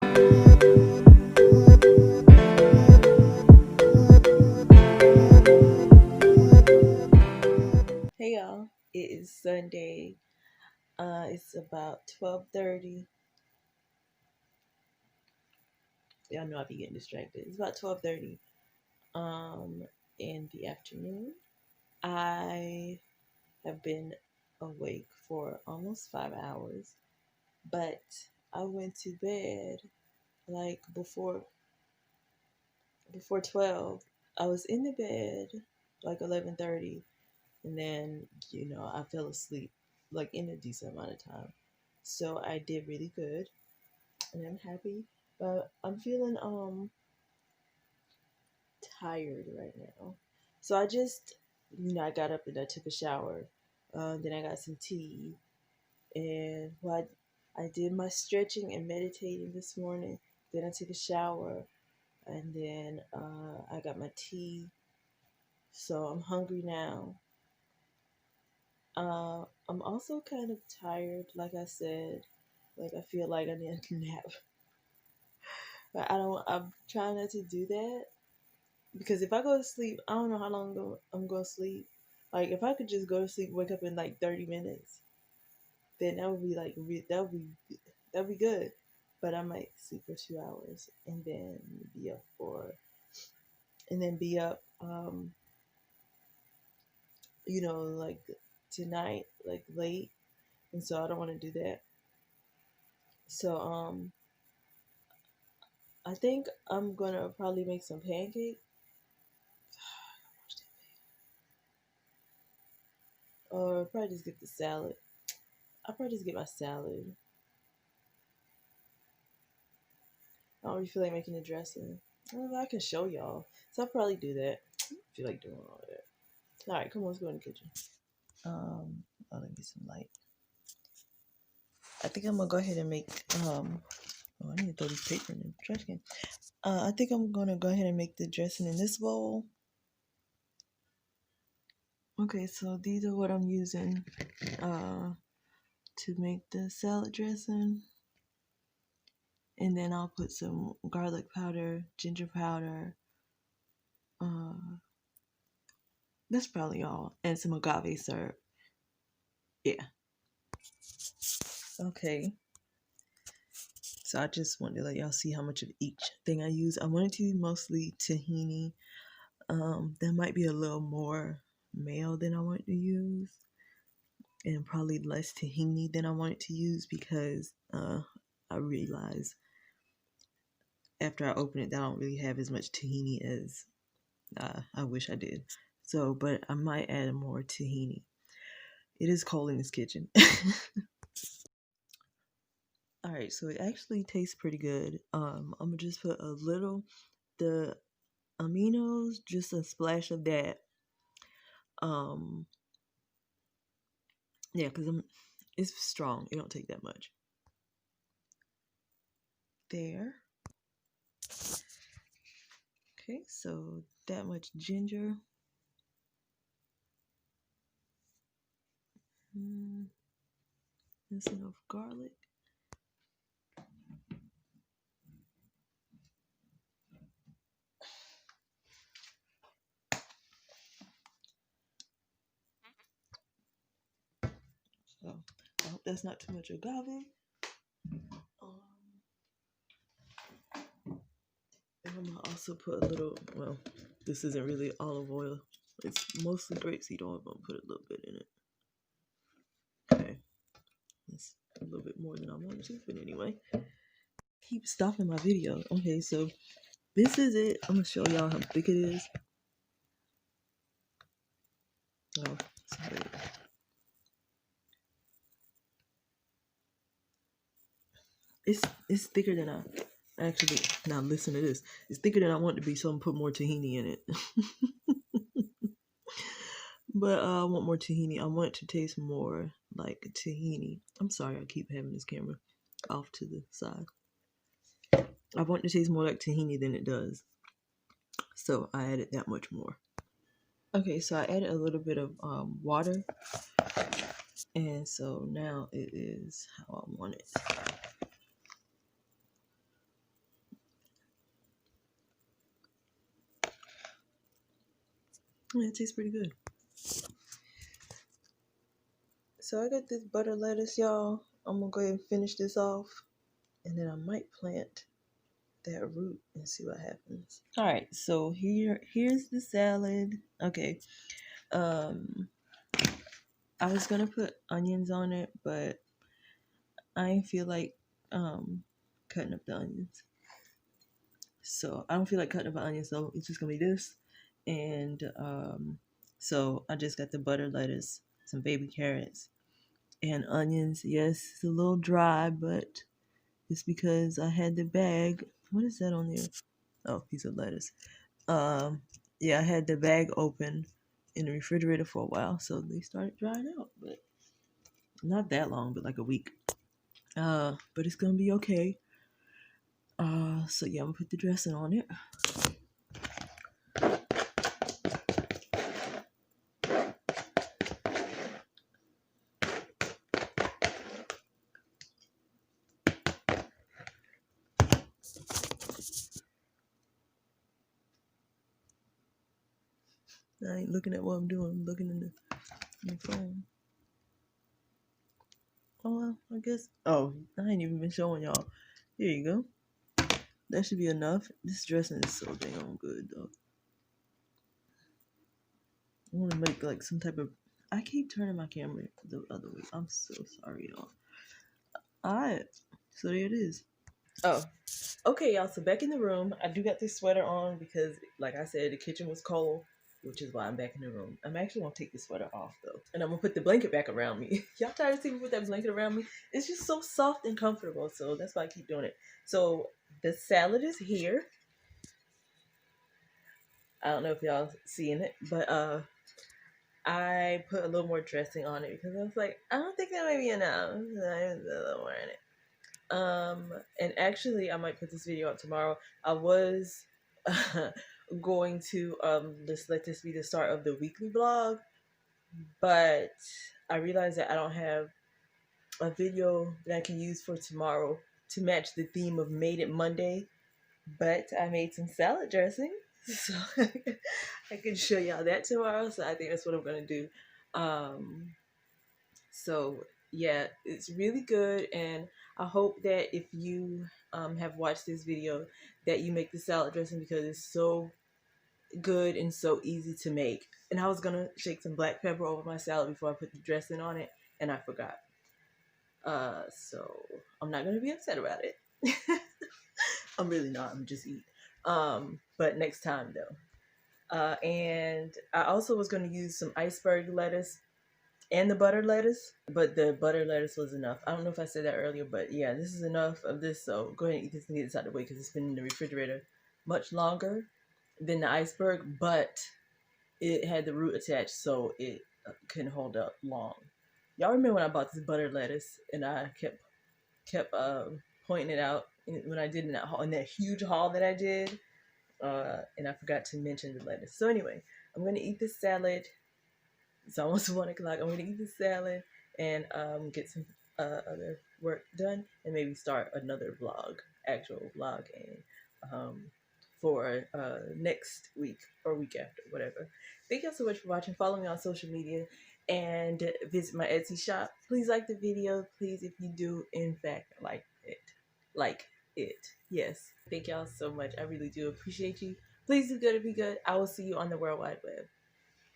Hey y'all, it is Sunday. It's about 12:30. Y'all know I be getting distracted. It's about 12:30 in the afternoon. I have been awake for almost 5 hours, but I went to bed like before 12. I was in the bed like 11:30, and then I fell asleep like in a decent amount of time. So I did really good, and I'm happy. But I'm feeling tired right now. So I just I got up and I took a shower. Then I got some tea, and I did my stretching and meditating this morning. Then I took a shower, and then I got my tea. So I'm hungry now. I'm also kind of tired, like I said. Like I feel like I need a nap. But I'm trying not to do that because if I go to sleep, I don't know how long I'm going to sleep. Like if I could just go to sleep, wake up in like 30 minutes, then that would be like that would be good. But I might sleep for 2 hours and then be up for and then be up like tonight, like late. And so I don't want to do that. So I think I'm gonna probably make some pancakes. Or probably just get the salad. I'll probably just get my salad. I don't really feel like making a dressing. Well, I can show y'all. So I'll probably do that. I feel like doing all that. Alright, come on, let's go in the kitchen. Let me get some light. I think I'm gonna go ahead and make I need to throw this paper in the trash can. I think I'm gonna go ahead and make the dressing in this bowl. Okay, so these are what I'm using to make the salad dressing. And then I'll put some garlic powder, ginger powder. That's probably all. And some agave syrup. Yeah. Okay. So I just wanted to let y'all see how much of each thing I use. I wanted to use mostly tahini. That might be a little more male than I want to use. And probably less tahini than I wanted to use because I realized after I open it that I don't really have as much tahini as I wish I did. So, but I might add more tahini. It is cold in this kitchen. All right, so it actually tastes pretty good. I'm gonna just put a little the aminos, just a splash of that. Yeah, because it's strong. It don't take that much. There. Okay, so that much ginger. That's enough garlic. So I hope that's not too much agave. And I'm gonna also put a little, well, this isn't really olive oil. It's mostly grapeseed oil. I'm gonna put a little bit in it. Okay. It's a little bit more than I wanted to, but anyway. Keep stopping my video. Okay, so this is it. I'm gonna show y'all how thick it is. Oh, sorry. It's thicker than I actually. Now listen to this. It's thicker than I want it to be, so I'm gonna put more tahini in it. But I want more tahini. I want it to taste more like tahini. I'm sorry, I keep having this camera off to the side. I want it to taste more like tahini than it does. So I added that much more. Okay, so I added a little bit of water. And so now it is how I want it. Yeah, it tastes pretty good. So I got this butter lettuce, y'all. I'm gonna go ahead and finish this off, and then I might plant that root and see what happens. All right, so here's the salad. Okay, I was gonna put onions on it, but I didn't feel like cutting up the onions. So I don't feel like cutting up an onion, so it's just gonna be this. And so I just got the butter lettuce, some baby carrots, and onions. Yes, it's a little dry, but it's because I had the bag. What is that on there? Oh, piece of lettuce. Yeah, I had the bag open in the refrigerator for a while, so they started drying out, but not that long, but like a week. But it's gonna be okay. So yeah, I'm gonna put the dressing on it. I ain't looking at what I'm doing. I'm looking in the phone. Oh, well, I guess. Oh, I ain't even been showing y'all. Here you go. That should be enough. This dressing is so damn good, though. I want to make like some type of. I keep turning my camera the other way. I'm so sorry, y'all. Alright, so there it is. Oh, okay, y'all. So back in the room, I do got this sweater on because, like I said, the kitchen was cold, which is why I'm back in the room. I'm actually gonna take the sweater off though, and I'm gonna put the blanket back around me. Y'all tired of seeing me put that blanket around me? It's just so soft and comfortable, so that's why I keep doing it. So the salad is here. I don't know if y'all seeing it, but I put a little more dressing on it because I was like, I don't think that might be enough. So I put a little more in it. And actually, I might put this video up tomorrow. I was going to just let this be the start of the weekly vlog, but I realized that I don't have a video that I can use for tomorrow to match the theme of Made It Monday. But I made some salad dressing, so I can show y'all that tomorrow. So I think that's what I'm gonna do. So yeah, it's really good, and I hope that if you have watched this video, that you make the salad dressing because it's so good and so easy to make. And I was gonna shake some black pepper over my salad before I put the dressing on it, and I forgot. So I'm not gonna be upset about it. I'm really not. I'm just eat. But next time though. And I also was gonna use some iceberg lettuce and the butter lettuce, but the butter lettuce was enough. I don't know if I said that earlier, but yeah, this is enough of this. So go ahead and eat this and get this out of the way because it's been in the refrigerator much longer than the iceberg, but it had the root attached, so it can hold up long. Y'all remember when I bought this butter lettuce and I kept pointing it out when I did in that huge haul that I did, and I forgot to mention the lettuce. So anyway, I'm gonna eat this salad. It's almost 1 o'clock. I'm gonna eat this salad and get some other work done, and maybe start another vlog, actual vlog, and for next week or week after, whatever. Thank y'all so much for watching. Follow me on social media and visit my Etsy shop. Please like the video. Please, if you do, in fact, like it. Yes. Thank y'all so much. I really do appreciate you. Please do good and be good. I will see you on the World Wide Web.